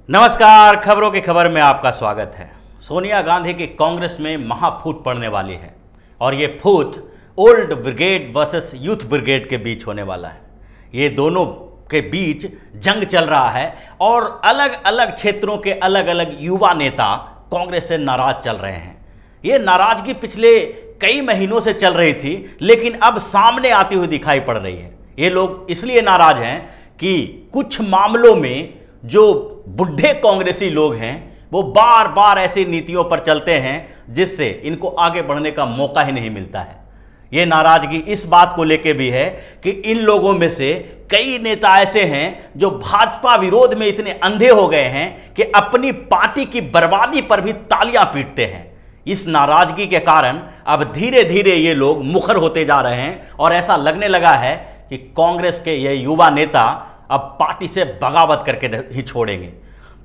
नमस्कार, खबरों की खबर में आपका स्वागत है। सोनिया गांधी की कांग्रेस में महाफूट पड़ने वाली है और ये फूट old brigade versus youth brigade के बीच होने वाला है। ये दोनों के बीच जंग चल रहा है और अलग अलग क्षेत्रों के अलग अलग युवा नेता कांग्रेस से नाराज चल रहे हैं। ये नाराजगी पिछले कई महीनों से चल रही थी, लेकिन अब सामने आती हुई दिखाई पड़ रही है। ये लोग इसलिए नाराज हैं कि कुछ मामलों में जो बुढ़े कांग्रेसी लोग हैं वो बार बार ऐसी नीतियों पर चलते हैं जिससे इनको आगे बढ़ने का मौका ही नहीं मिलता है। ये नाराजगी इस बात को लेकर भी है कि इन लोगों में से कई नेता ऐसे हैं जो भाजपा विरोध में इतने अंधे हो गए हैं कि अपनी पार्टी की बर्बादी पर भी तालियां पीटते हैं। इस नाराजगी के कारण अब धीरे धीरे ये लोग मुखर होते जा रहे हैं और ऐसा लगने लगा है कि कांग्रेस के ये युवा नेता अब पार्टी से बगावत करके ही छोड़ेंगे।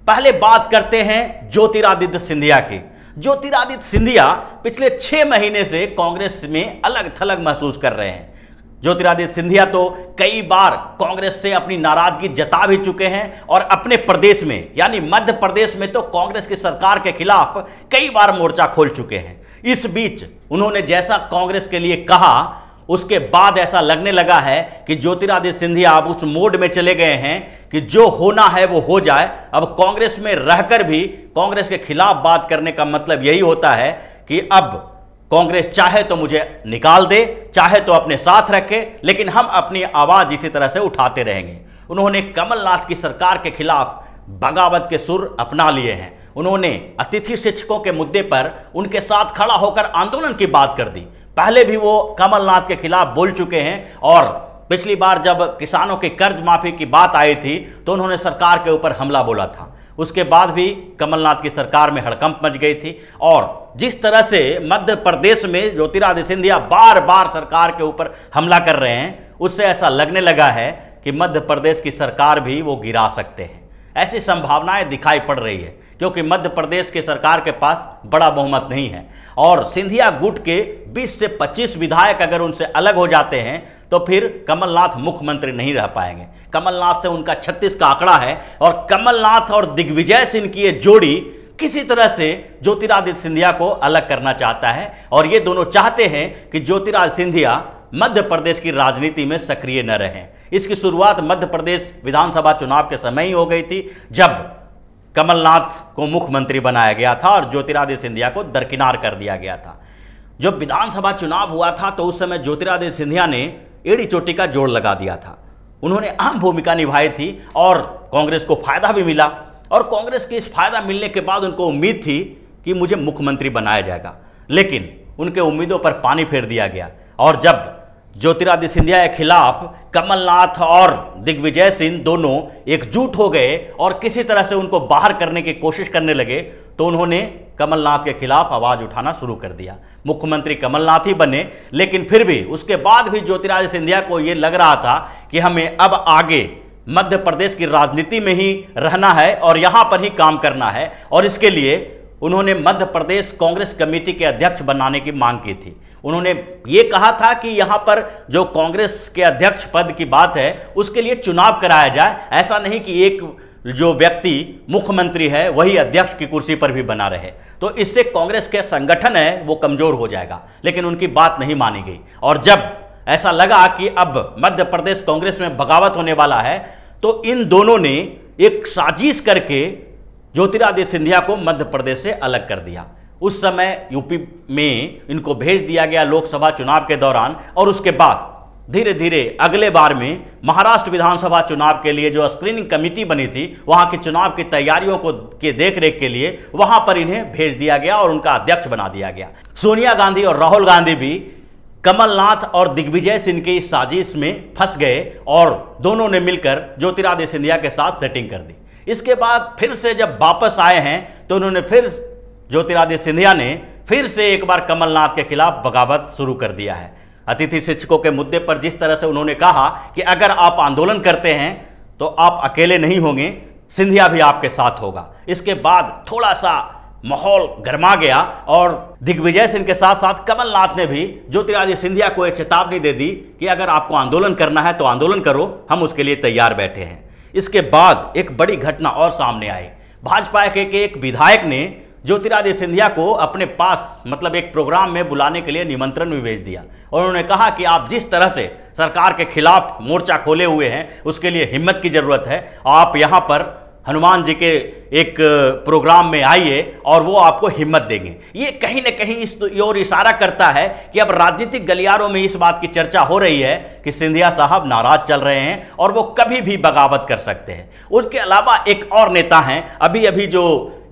पहले बात करते हैं ज्योतिरादित्य सिंधिया की। ज्योतिरादित्य सिंधिया पिछले 6 महीने से कांग्रेस में अलग थलग महसूस कर रहे हैं। ज्योतिरादित्य सिंधिया तो कई बार कांग्रेस से अपनी नाराजगी जता भी चुके हैं और अपने प्रदेश में यानी मध्य प्रदेश में तो कांग्रेस की सरकार के खिलाफ कई बार मोर्चा खोल चुके हैं। इस बीच उन्होंने जैसा कांग्रेस के लिए कहा, उसके बाद ऐसा लगने लगा है कि ज्योतिरादित्य सिंधिया अब उस मोड में चले गए हैं कि जो होना है वो हो जाए। अब कांग्रेस में रहकर भी कांग्रेस के खिलाफ बात करने का मतलब यही होता है कि अब कांग्रेस चाहे तो मुझे निकाल दे, चाहे तो अपने साथ रखे, लेकिन हम अपनी आवाज इसी तरह से उठाते रहेंगे। उन्होंने कमलनाथ की सरकार के खिलाफ बगावत के सुर अपना लिए हैं। उन्होंने अतिथि शिक्षकों के मुद्दे पर उनके साथ खड़ा होकर आंदोलन की बात कर दी। पहले भी वो कमलनाथ के खिलाफ बोल चुके हैं और पिछली बार जब किसानों की कर्ज माफी की बात आई थी तो उन्होंने सरकार के ऊपर हमला बोला था। उसके बाद भी कमलनाथ की सरकार में हड़कंप मच गई थी और जिस तरह से मध्य प्रदेश में ज्योतिरादित्य सिंधिया बार बार सरकार के ऊपर हमला कर रहे हैं, उससे ऐसा लगने लगा है कि मध्य प्रदेश की सरकार भी वो गिरा सकते हैं। ऐसी संभावनाएं दिखाई पड़ रही है क्योंकि मध्य प्रदेश की सरकार के पास बड़ा बहुमत नहीं है और सिंधिया गुट के 20 से 25 विधायक अगर उनसे अलग हो जाते हैं तो फिर कमलनाथ मुख्यमंत्री नहीं रह पाएंगे। कमलनाथ से उनका 36 का आंकड़ा है और कमलनाथ और दिग्विजय सिंह की ये जोड़ी किसी तरह से ज्योतिरादित्य सिंधिया को अलग करना चाहता है और ये दोनों चाहते हैं कि ज्योतिरादित्य सिंधिया मध्य प्रदेश की राजनीति में सक्रिय न रहें। इसकी शुरुआत मध्य प्रदेश विधानसभा चुनाव के समय ही हो गई थी जब कमलनाथ को मुख्यमंत्री बनाया गया था और ज्योतिरादित्य सिंधिया को दरकिनार कर दिया गया था। जब विधानसभा चुनाव हुआ था तो उस समय ज्योतिरादित्य सिंधिया ने एड़ी चोटी का जोड़ लगा दिया था। उन्होंने अहम भूमिका निभाई थी और कांग्रेस को फायदा भी मिला और कांग्रेस के इस फायदा मिलने के बाद उनको उम्मीद थी कि मुझे मुख्यमंत्री बनाया जाएगा, लेकिन उनके उम्मीदों पर पानी फेर दिया गया और जब ज्योतिरादित्य सिंधिया के खिलाफ कमलनाथ और दिग्विजय सिंह दोनों एकजुट हो गए और किसी तरह से उनको बाहर करने की कोशिश करने लगे तो उन्होंने कमलनाथ के खिलाफ आवाज उठाना शुरू कर दिया। मुख्यमंत्री कमलनाथ ही बने, लेकिन फिर भी उसके बाद भी ज्योतिरादित्य सिंधिया को यह लग रहा था कि हमें अब आगे मध्य प्रदेश की राजनीति में ही रहना है और यहां पर ही काम करना है और इसके लिए उन्होंने मध्य प्रदेश कांग्रेस कमेटी के अध्यक्ष बनाने की मांग की थी। उन्होंने ये कहा था कि यहां पर जो कांग्रेस के अध्यक्ष पद की बात है उसके लिए चुनाव कराया जाए, ऐसा नहीं कि एक जो व्यक्ति मुख्यमंत्री है वही अध्यक्ष की कुर्सी पर भी बना रहे, तो इससे कांग्रेस के संगठन है वो कमजोर हो जाएगा। लेकिन उनकी बात नहीं मानी गई और जब ऐसा लगा कि अब मध्य प्रदेश कांग्रेस में बगावत होने वाला है तो इन दोनों ने एक साजिश करके ज्योतिरादित्य सिंधिया को मध्य प्रदेश से अलग कर दिया। उस समय यूपी में इनको भेज दिया गया लोकसभा चुनाव के दौरान और उसके बाद धीरे धीरे अगले बार में महाराष्ट्र विधानसभा चुनाव के लिए जो स्क्रीनिंग कमेटी बनी थी वहां के चुनाव की तैयारियों को के देखरेख के लिए वहां पर इन्हें भेज दिया गया और उनका अध्यक्ष बना दिया गया। सोनिया गांधी और राहुल गांधी भी कमलनाथ और दिग्विजय सिंह की साजिश में फंस गए और दोनों ने मिलकर ज्योतिरादित्य सिंधिया के साथ सेटिंग कर दी। इसके बाद फिर से जब वापस आए हैं तो उन्होंने फिर ज्योतिरादित्य सिंधिया ने फिर से एक बार कमलनाथ के खिलाफ बगावत शुरू कर दिया है। अतिथि शिक्षकों के मुद्दे पर जिस तरह से उन्होंने कहा कि अगर आप आंदोलन करते हैं तो आप अकेले नहीं होंगे, सिंधिया भी आपके साथ होगा। इसके बाद थोड़ा सा माहौल गर्मा गया और दिग्विजय सिंह के साथ साथ कमलनाथ ने भी ज्योतिरादित्य सिंधिया को एक चेतावनी दे दी कि अगर आपको आंदोलन करना है तो आंदोलन करो, हम उसके लिए तैयार बैठे हैं। इसके बाद एक बड़ी घटना और सामने आई। भाजपा के एक विधायक ने ज्योतिरादित्य सिंधिया को अपने पास मतलब एक प्रोग्राम में बुलाने के लिए निमंत्रण भी भेज दिया और उन्होंने कहा कि आप जिस तरह से सरकार के खिलाफ मोर्चा खोले हुए हैं उसके लिए हिम्मत की ज़रूरत है। आप यहाँ पर हनुमान जी के एक प्रोग्राम में आइए और वो आपको हिम्मत देंगे। ये कहीं ना कहीं इस ओर इशारा करता है कि अब राजनीतिक गलियारों में इस बात की चर्चा हो रही है कि सिंधिया साहब नाराज चल रहे हैं और वो कभी भी बगावत कर सकते हैं। उसके अलावा एक और नेता हैं, अभी अभी जो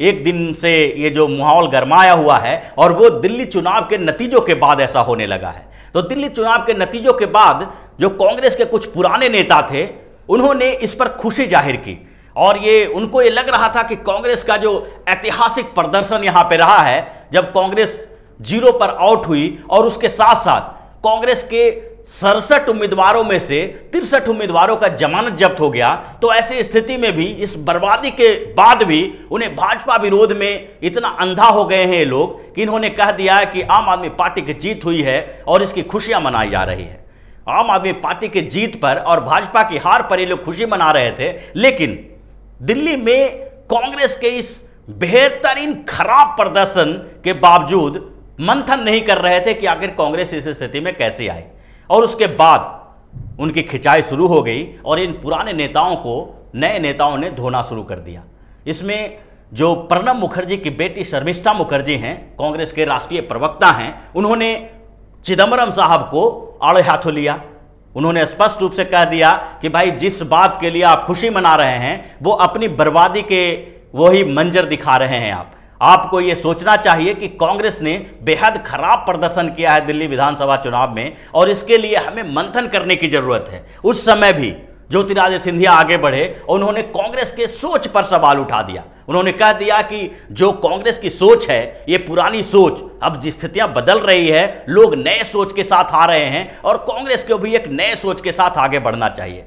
एक दिन से ये जो माहौल गरमाया हुआ है और वो दिल्ली चुनाव के नतीजों के बाद ऐसा होने लगा है। तो दिल्ली चुनाव के नतीजों के बाद जो कांग्रेस के कुछ पुराने नेता थे उन्होंने इस पर खुशी जाहिर की और उनको ये लग रहा था कि कांग्रेस का जो ऐतिहासिक प्रदर्शन यहाँ पे रहा है, जब कांग्रेस 0 पर आउट हुई और उसके साथ साथ कांग्रेस के 67 उम्मीदवारों में से 63 उम्मीदवारों का जमानत जब्त हो गया, तो ऐसी स्थिति में भी इस बर्बादी के बाद भी उन्हें भाजपा विरोध में इतना अंधा हो गए हैं ये लोग कि इन्होंने कह दिया कि आम आदमी पार्टी की जीत हुई है और इसकी खुशियां मनाई जा रही है। आम आदमी पार्टी की जीत पर और भाजपा की हार पर ये लोग खुशी मना रहे थे, लेकिन दिल्ली में कांग्रेस के इस बेहतरीन खराब प्रदर्शन के बावजूद मंथन नहीं कर रहे थे कि आखिर कांग्रेस इस स्थिति में कैसे आई। और उसके बाद उनकी खिंचाई शुरू हो गई और इन पुराने नेताओं को नए नेताओं ने धोना शुरू कर दिया। इसमें जो प्रणब मुखर्जी की बेटी शर्मिष्ठा मुखर्जी हैं, कांग्रेस के राष्ट्रीय प्रवक्ता हैं, उन्होंने चिदंबरम साहब को आड़े हाथों लिया। उन्होंने स्पष्ट रूप से कह दिया कि भाई जिस बात के लिए आप खुशी मना रहे हैं वो अपनी बर्बादी के वही मंजर दिखा रहे हैं। आपको ये सोचना चाहिए कि कांग्रेस ने बेहद खराब प्रदर्शन किया है दिल्ली विधानसभा चुनाव में और इसके लिए हमें मंथन करने की जरूरत है। उस समय भी ज्योतिरादित्य सिंधिया आगे बढ़े और उन्होंने कांग्रेस के सोच पर सवाल उठा दिया। उन्होंने कह दिया कि जो कांग्रेस की सोच है ये पुरानी सोच, अब स्थितियां बदल रही है, लोग नए सोच के साथ आ रहे हैं और कांग्रेस को भी एक नए सोच के साथ आगे बढ़ना चाहिए।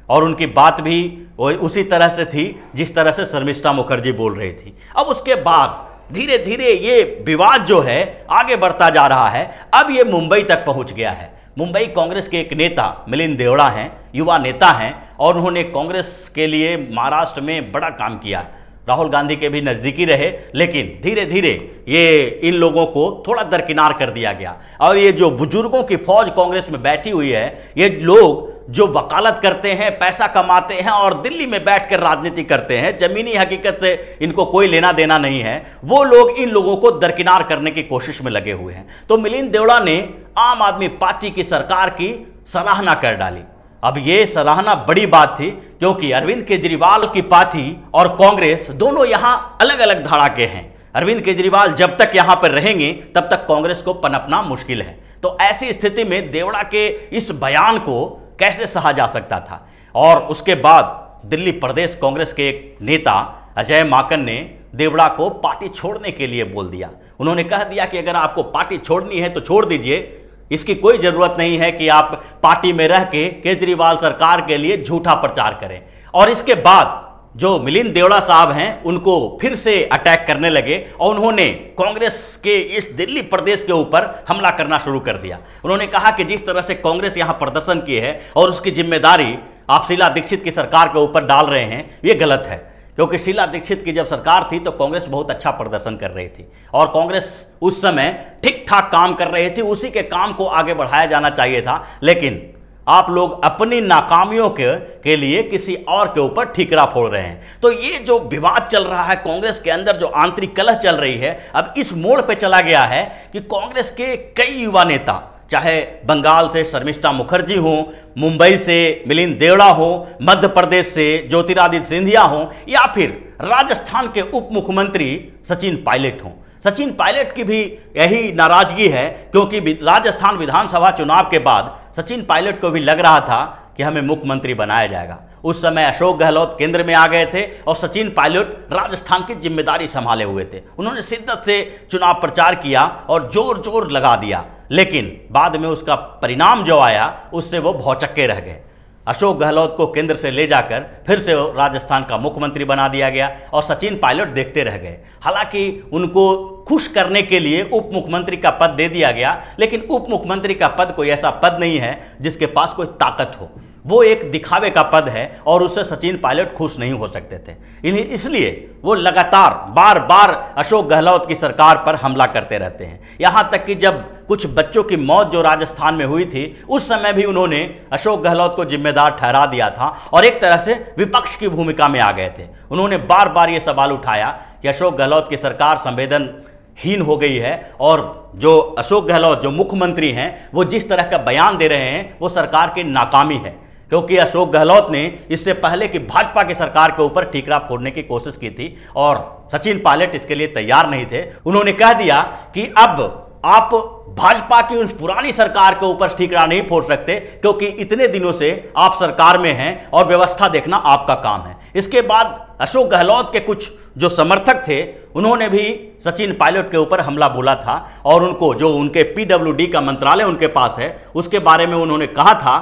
और उनकी बात भी उसी तरह से थी जिस तरह से शर्मिष्ठा मुखर्जी बोल रही थी। अब उसके बाद धीरे धीरे ये विवाद जो है आगे बढ़ता जा रहा है। अब ये मुंबई तक पहुंच गया है। मुंबई कांग्रेस के एक नेता मिलिंद देवड़ा हैं, युवा नेता हैं और उन्होंने कांग्रेस के लिए महाराष्ट्र में बड़ा काम किया। राहुल गांधी के भी नज़दीकी रहे, लेकिन धीरे धीरे ये इन लोगों को थोड़ा दरकिनार कर दिया गया। और ये जो बुजुर्गों की फौज कांग्रेस में बैठी हुई है, ये लोग जो वकालत करते हैं, पैसा कमाते हैं और दिल्ली में बैठकर राजनीति करते हैं, जमीनी हकीकत से इनको कोई लेना देना नहीं है, वो लोग इन लोगों को दरकिनार करने की कोशिश में लगे हुए हैं। तो मिलिंद देवड़ा ने आम आदमी पार्टी की सरकार की सराहना कर डाली। अब ये सराहना बड़ी बात थी क्योंकि अरविंद केजरीवाल की पार्टी और कांग्रेस दोनों यहां अलग अलग धारा के हैं। अरविंद केजरीवाल जब तक यहां पर रहेंगे तब तक कांग्रेस को पनपना मुश्किल है। तो ऐसी स्थिति में देवड़ा के इस बयान को कैसे सहा जा सकता था। और उसके बाद दिल्ली प्रदेश कांग्रेस के एक नेता अजय माकन ने देवड़ा को पार्टी छोड़ने के लिए बोल दिया। उन्होंने कह दिया कि अगर आपको पार्टी छोड़नी है तो छोड़ दीजिए, इसकी कोई ज़रूरत नहीं है कि आप पार्टी में रह के केजरीवाल सरकार के लिए झूठा प्रचार करें। और इसके बाद जो मिलिंद देवड़ा साहब हैं उनको फिर से अटैक करने लगे और उन्होंने कांग्रेस के इस दिल्ली प्रदेश के ऊपर हमला करना शुरू कर दिया। उन्होंने कहा कि जिस तरह से कांग्रेस यहाँ प्रदर्शन की है और उसकी जिम्मेदारी आप शीला दीक्षित की सरकार के ऊपर डाल रहे हैं, ये गलत है। क्योंकि शीला दीक्षित की जब सरकार थी तो कांग्रेस बहुत अच्छा प्रदर्शन कर रही थी और कांग्रेस उस समय ठीक ठाक काम कर रही थी, उसी के काम को आगे बढ़ाया जाना चाहिए था। लेकिन आप लोग अपनी नाकामियों के लिए किसी और के ऊपर ठीकरा फोड़ रहे हैं। तो ये जो विवाद चल रहा है कांग्रेस के अंदर, जो आंतरिक कलह चल रही है, अब इस मोड़ पे चला गया है कि कांग्रेस के कई युवा नेता, चाहे बंगाल से शर्मिष्ठा मुखर्जी हों, मुंबई से मिलिंद देवड़ा हो, मध्य प्रदेश से ज्योतिरादित्य सिंधिया हो या फिर राजस्थान के उप मुख्यमंत्री सचिन पायलट हों। सचिन पायलट की भी यही नाराजगी है क्योंकि राजस्थान विधानसभा चुनाव के बाद सचिन पायलट को भी लग रहा था कि हमें मुख्यमंत्री बनाया जाएगा। उस समय अशोक गहलोत केंद्र में आ गए थे और सचिन पायलट राजस्थान की जिम्मेदारी संभाले हुए थे। उन्होंने शिद्दत से चुनाव प्रचार किया और जोर जोर लगा दिया, लेकिन बाद में उसका परिणाम जो आया उससे वो भौचक्के रह गए। अशोक गहलोत को केंद्र से ले जाकर फिर से राजस्थान का मुख्यमंत्री बना दिया गया और सचिन पायलट देखते रह गए। हालांकि उनको खुश करने के लिए उप मुख्यमंत्री का पद दे दिया गया, लेकिन उप मुख्यमंत्री का पद कोई ऐसा पद नहीं है जिसके पास कोई ताकत हो। वो एक दिखावे का पद है और उससे सचिन पायलट खुश नहीं हो सकते थे। इसलिए वो लगातार बार बार अशोक गहलोत की सरकार पर हमला करते रहते हैं। यहाँ तक कि जब कुछ बच्चों की मौत जो राजस्थान में हुई थी, उस समय भी उन्होंने अशोक गहलोत को जिम्मेदार ठहरा दिया था और एक तरह से विपक्ष की भूमिका में आ गए थे। उन्होंने बार बार ये सवाल उठाया कि अशोक गहलोत की सरकार संवेदनहीन हो गई है और जो अशोक गहलोत जो मुख्यमंत्री हैं वो जिस तरह का बयान दे रहे हैं वो सरकार की नाकामी है, क्योंकि अशोक गहलोत ने इससे पहले कि भाजपा की सरकार के ऊपर ठीकरा फोड़ने की कोशिश की थी और सचिन पायलट इसके लिए तैयार नहीं थे। उन्होंने कह दिया कि अब आप भाजपा की उस पुरानी सरकार के ऊपर ठीकरा नहीं फोड़ सकते, क्योंकि इतने दिनों से आप सरकार में हैं और व्यवस्था देखना आपका काम है। इसके बाद अशोक गहलोत के कुछ जो समर्थक थे उन्होंने भी सचिन पायलट के ऊपर हमला बोला था और उनको जो उनके PWD का मंत्रालय उनके पास है उसके बारे में उन्होंने कहा था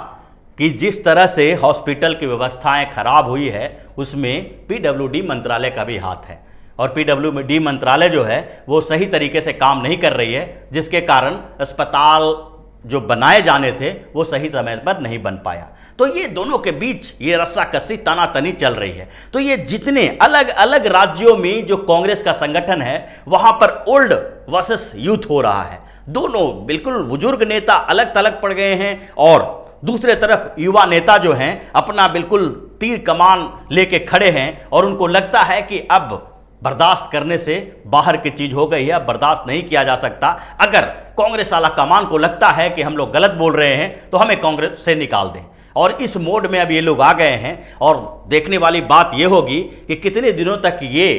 कि जिस तरह से हॉस्पिटल की व्यवस्थाएं खराब हुई है उसमें PWD मंत्रालय का भी हाथ है और PWD मंत्रालय जो है वो सही तरीके से काम नहीं कर रही है, जिसके कारण अस्पताल जो बनाए जाने थे वो सही समय पर नहीं बन पाया। तो ये दोनों के बीच ये रस्साकसी तनातनी चल रही है। तो ये जितने अलग अलग राज्यों में जो कांग्रेस का संगठन है वहां पर ओल्ड वर्सेस यूथ हो रहा है। दोनों बिल्कुल बुजुर्ग नेता अलग थलग पड़ गए हैं और दूसरे तरफ युवा नेता जो हैं अपना बिल्कुल तीर कमान लेके खड़े हैं और उनको लगता है कि अब बर्दाश्त करने से बाहर की चीज हो गई है, अब बर्दाश्त नहीं किया जा सकता। अगर कांग्रेस वाला कमान को लगता है कि हम लोग गलत बोल रहे हैं तो हमें कांग्रेस से निकाल दें, और इस मोड में अब ये लोग आ गए हैं। और देखने वाली बात ये होगी कि कितने दिनों तक ये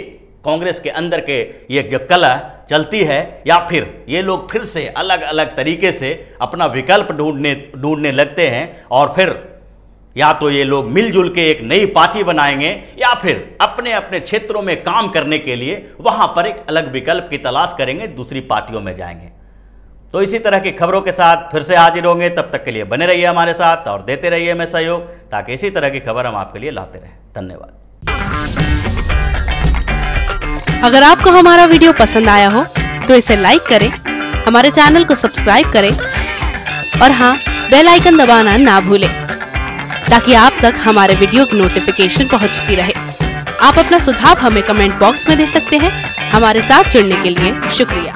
कांग्रेस के अंदर के ये कलह चलती है या फिर ये लोग फिर से अलग अलग तरीके से अपना विकल्प ढूंढने लगते हैं और फिर या तो ये लोग मिलजुल के एक नई पार्टी बनाएंगे या फिर अपने अपने क्षेत्रों में काम करने के लिए वहां पर एक अलग विकल्प की तलाश करेंगे, दूसरी पार्टियों में जाएंगे। तो इसी तरह की खबरों के साथ फिर से हाजिर होंगे, तब तक के लिए बने रहिए हमारे साथ और देते रहिए हमें सहयोग, ताकि इसी तरह की खबर हम आपके लिए लाते रहें। धन्यवाद। अगर आपको हमारा वीडियो पसंद आया हो तो इसे लाइक करें, हमारे चैनल को सब्सक्राइब करें और हाँ, बेल आइकन दबाना ना भूलें ताकि आप तक हमारे वीडियो की नोटिफिकेशन पहुंचती रहे। आप अपना सुझाव हमें कमेंट बॉक्स में दे सकते हैं। हमारे साथ जुड़ने के लिए शुक्रिया।